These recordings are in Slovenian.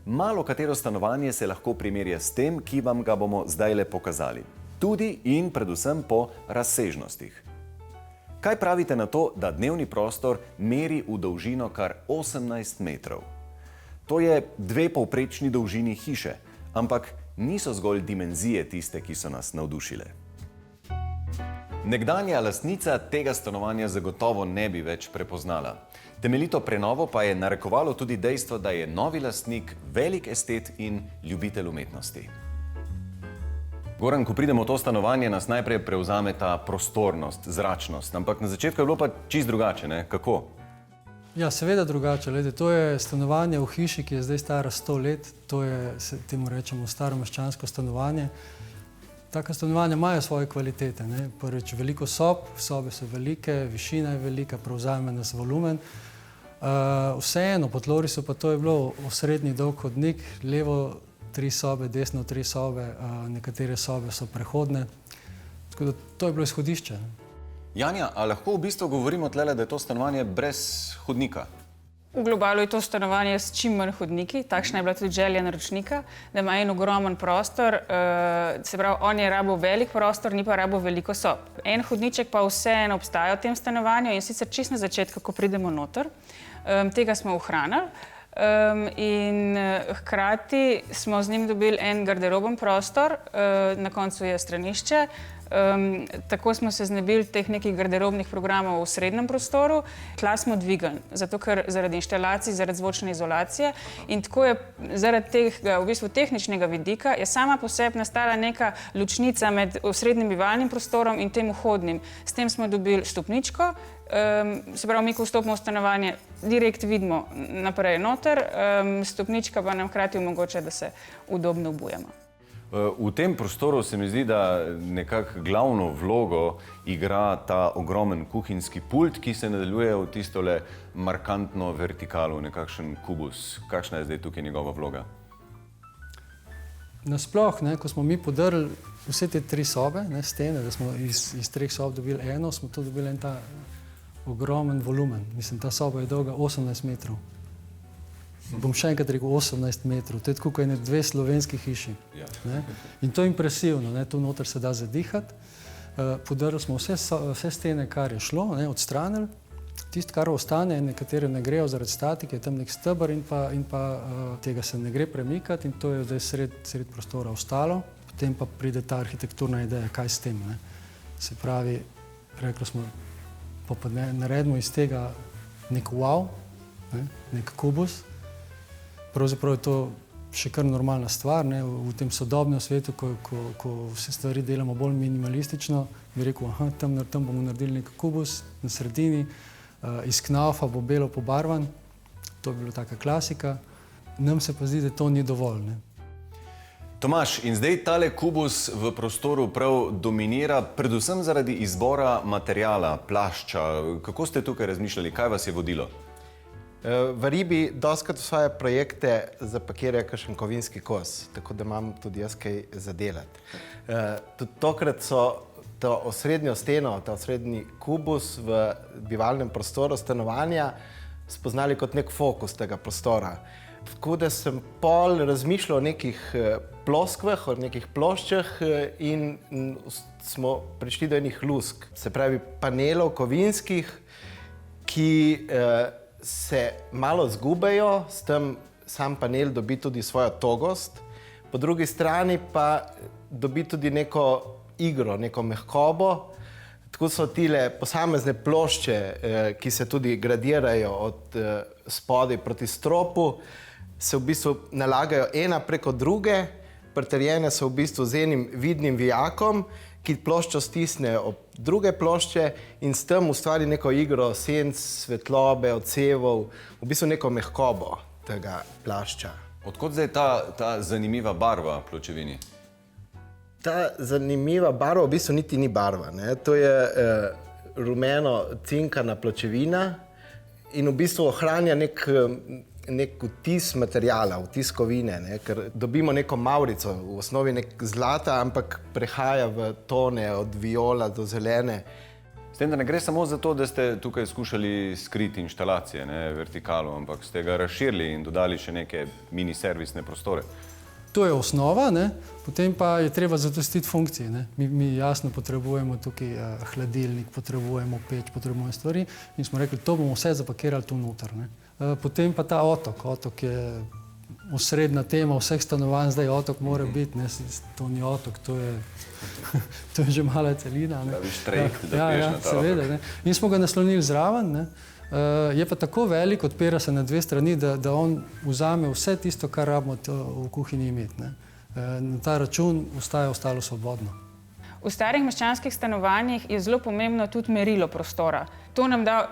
Malo katero stanovanje se lahko primerja s tem, ki vam ga bomo zdajle pokazali. Tudi in predvsem po razsežnostih. Kaj pravite na to, da dnevni prostor meri v dolžino kar 18 metrov? To je 2 povprečni dolžini hiše, ampak niso zgolj dimenzije tiste, ki so nas navdušile. Nekdanja lastnica tega stanovanja zagotovo ne bi več prepoznala. Temeljito prenovo pa je narekovalo tudi dejstvo, da je novi lastnik velik estet in ljubitelj umetnosti. Goran, ko pridemo v to stanovanje, nas najprej prevzame ta prostornost, zračnost, ampak na začetku je bilo pa čisto drugače, ne? Kako? Ja, seveda drugače. To je stanovanje v hiši, ki je zdaj stara 100 let. To je, temu rečemo, staromeščansko stanovanje. Taka stanovanja imajo svoje kvalitete. Prvič, veliko sob, sobe so velike, višina je velika, prevzame nas volumen. Vseeno, po tlorisu pa to je bilo osrednji dolg hodnik, levo 3 sobe, desno 3 sobe, nekatere sobe so prehodne. Tako da to je bilo izhodišče. Janja, a lahko v bistvu govorimo tlele, da je to stanovanje brez hodnika? V globalu je to stanovanje s čim manj hodniki, takšna je bila tudi želja naročnika, da ima en ogromen prostor, se pravi, on je rabil velik prostor, ni pa rabil veliko sob. En hodniček pa vseeno obstaja v tem stanovanju in sicer čisto na začetku, ko pridemo noter, tega smo ohranili in hkrati smo z njim dobili en garderoben prostor, na koncu je stranišče. Tako smo se znebili teh nekih garderobnih programov v srednjem prostoru. Tla smo dvigali, zato ker zaradi inštalacij, zaradi zvočne izolacije in tako je zaradi tega v bistvu tehničnega vidika je sama po sebi nastala neka ločnica med osrednjim bivalnim prostorom in tem vhodnim. S tem smo dobili stopničko, se pravi, mi ko vstopimo v stanovanje, direkt vidimo naprej noter, stopnička pa nam hkrati omogoča, da se udobno obujamo. V tem prostoru se mi zdi, da nekako glavno vlogo igra ta ogromen kuhinjski pult, ki se nadaljuje v tistole markantno vertikalo, nekakšen kubus. Kakšna je zdaj tukaj njegova vloga? Nasploh, ko smo mi podrli vse te 3 sobe, stene, da smo iz 3 sob dobili eno, smo to dobili en ta ogromen volumen. Mislim, ta soba je dolga 18 metrov. Bom še enkrat rekel 18 metrov, to je tako, kot ene 2 slovenski hiši. In to je impresivno, tu noter se da zadihati. Podrli smo vse stene, kar je šlo, odstranili. Tisto, kar ostane, nekatere ne grejo zaradi statike, je tam nek stebr in pa tega se ne gre premikati in to je zdaj sred prostora ostalo. Potem pa pride ta arhitekturna ideja, kaj s tem. Se pravi, rekli smo, naredimo iz tega nek wow, nek kubus. Pravzaprav je to še kar normalna stvar. V tem sodobnem svetu, ko vse stvari delamo bolj minimalistično, bi rekel, tam bomo naredili nek kubus na sredini, iz knaufa bo belo pobarvan, to bi bila taka klasika. Nam se pa zdi, da to ni dovolj. Tomaž, in zdaj tale kubus v prostoru prav dominira, predvsem zaradi izbora materiala, plašča. Kako ste tukaj razmišljali, kaj vas je vodilo? V Ribi dostikrat v svoje projekte zapakirajo kakšen kovinski kos, tako da imam tudi jaz kaj za delati. Tudi tokrat so to osrednjo steno, ta osrednji kubus v bivalnem prostoru stanovanja spoznali kot nek fokus tega prostora. Tako da sem pol razmišljal o nekih ploskvah, o nekih ploščah in smo prišli do enih lusk, se pravi panelov kovinskih, ki se malo zgubejo, s tem sam panel dobi tudi svojo togost, po drugi strani pa dobi tudi neko igro, neko mehkobo. Tako so tile posamezne plošče, ki se tudi gradirajo od spodaj proti stropu, se v bistvu nalagajo ena preko druge, pritrjene so v bistvu z enim vidnim vijakom, ki ploščo stisne ob druge plošče in s tem ustvari neko igro senc, svetlobe, odsevov, v bistvu neko mehkobo tega plašča. Odkot zdaj ta zanimiva barva pločevini? Ta zanimiva barva v bistvu niti ni barva. To je rumeno cinkana pločevina in v bistvu ohranja nek vtis materijala, vtis kovine, ker dobimo neko mavrico, v osnovi nek zlata, ampak prehaja v tone od viola do zelene. S tem, da ne gre samo za to, da ste tukaj skušali skriti inštalacije, ne, vertikalo, ampak ste ga razširili in dodali še neke mini servisne prostore. To je osnova, ne? Potem pa je treba zadostiti funkcije. Ne? Mi jasno potrebujemo tukaj hladilnik, potrebujemo peč, potrebujemo stvari in smo rekli, to bomo vse zapakirali tu noter. Ne? Potem pa ta otok. Otok je osrednja tema vseh stanovanj, zdaj otok mora biti, ne? To ni otok, to je že mala celina. Ne? Praviš trajekt, da piješ na ta seveda, otok. ne? In smo ga naslonili zraven, ne? Je pa tako velik, odpira se na dve strani, da on vzame vse tisto, kar rabimo v kuhinji imeti. Ne? Na ta račun ostaja ostalo svobodno. V starih meščanskih stanovanjih je zelo pomembno tudi merilo prostora. To nam da,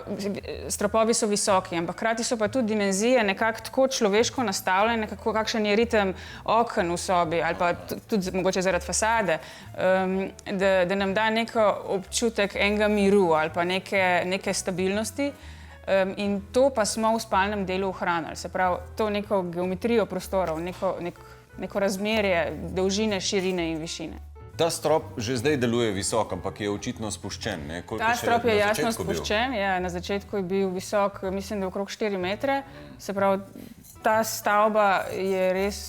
stropovi so visoki, ampak hkrati so pa tudi dimenzije nekako tako človeško nastavljene, kakšen je ritem oken v sobi ali pa tudi mogoče zaradi fasade, da nam da neko občutek enega miru ali pa neke stabilnosti. In to pa smo v spalnem delu ohranili, se pravi, to neko geometrijo prostorov, neko razmerje dolžine, širine in višine. Ta strop že zdaj deluje visok, ampak je očitno spuščen. Ne? Ta strop je jasno spuščen, ja, na začetku je bil visok, mislim, da okrog 4 metre, se pravi, ta stavba je res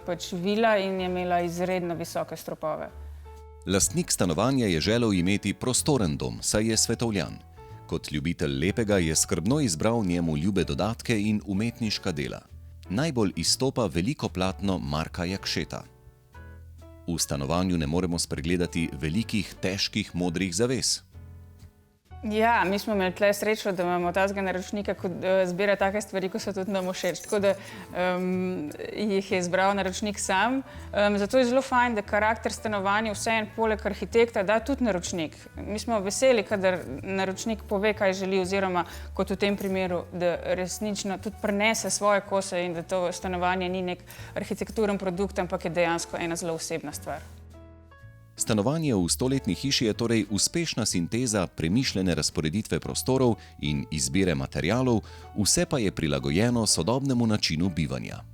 pač vila in je imela izredno visoke stropove. Lastnik stanovanja je želel imeti prostoren dom, saj je svetovljan. Kot ljubitelj lepega je skrbno izbral njemu ljube dodatke in umetniška dela. Najbolj izstopa veliko platno Marka Jakšeta. V stanovanju ne moremo spregledati velikih, težkih modrih zaves. Ja, mi smo imeli tle srečo, da imamo tazga naročnika, ko zbira take stvari, ko so tudi nam všeč. Tako da jih je izbral naročnik sam. Zato je zelo fajn, da karakter stanovanja vseeno poleg arhitekta da tudi naročnik. Mi smo veseli, kadar naročnik pove, kaj želi, oziroma kot v tem primeru, da resnično tudi prenese svoje kose in da to stanovanje ni nek arhitekturen produkt, ampak je dejansko ena zelo osebna stvar. Stanovanje v stoletni hiši je torej uspešna sinteza premišljene razporeditve prostorov in izbire materialov, vse pa je prilagojeno sodobnemu načinu bivanja.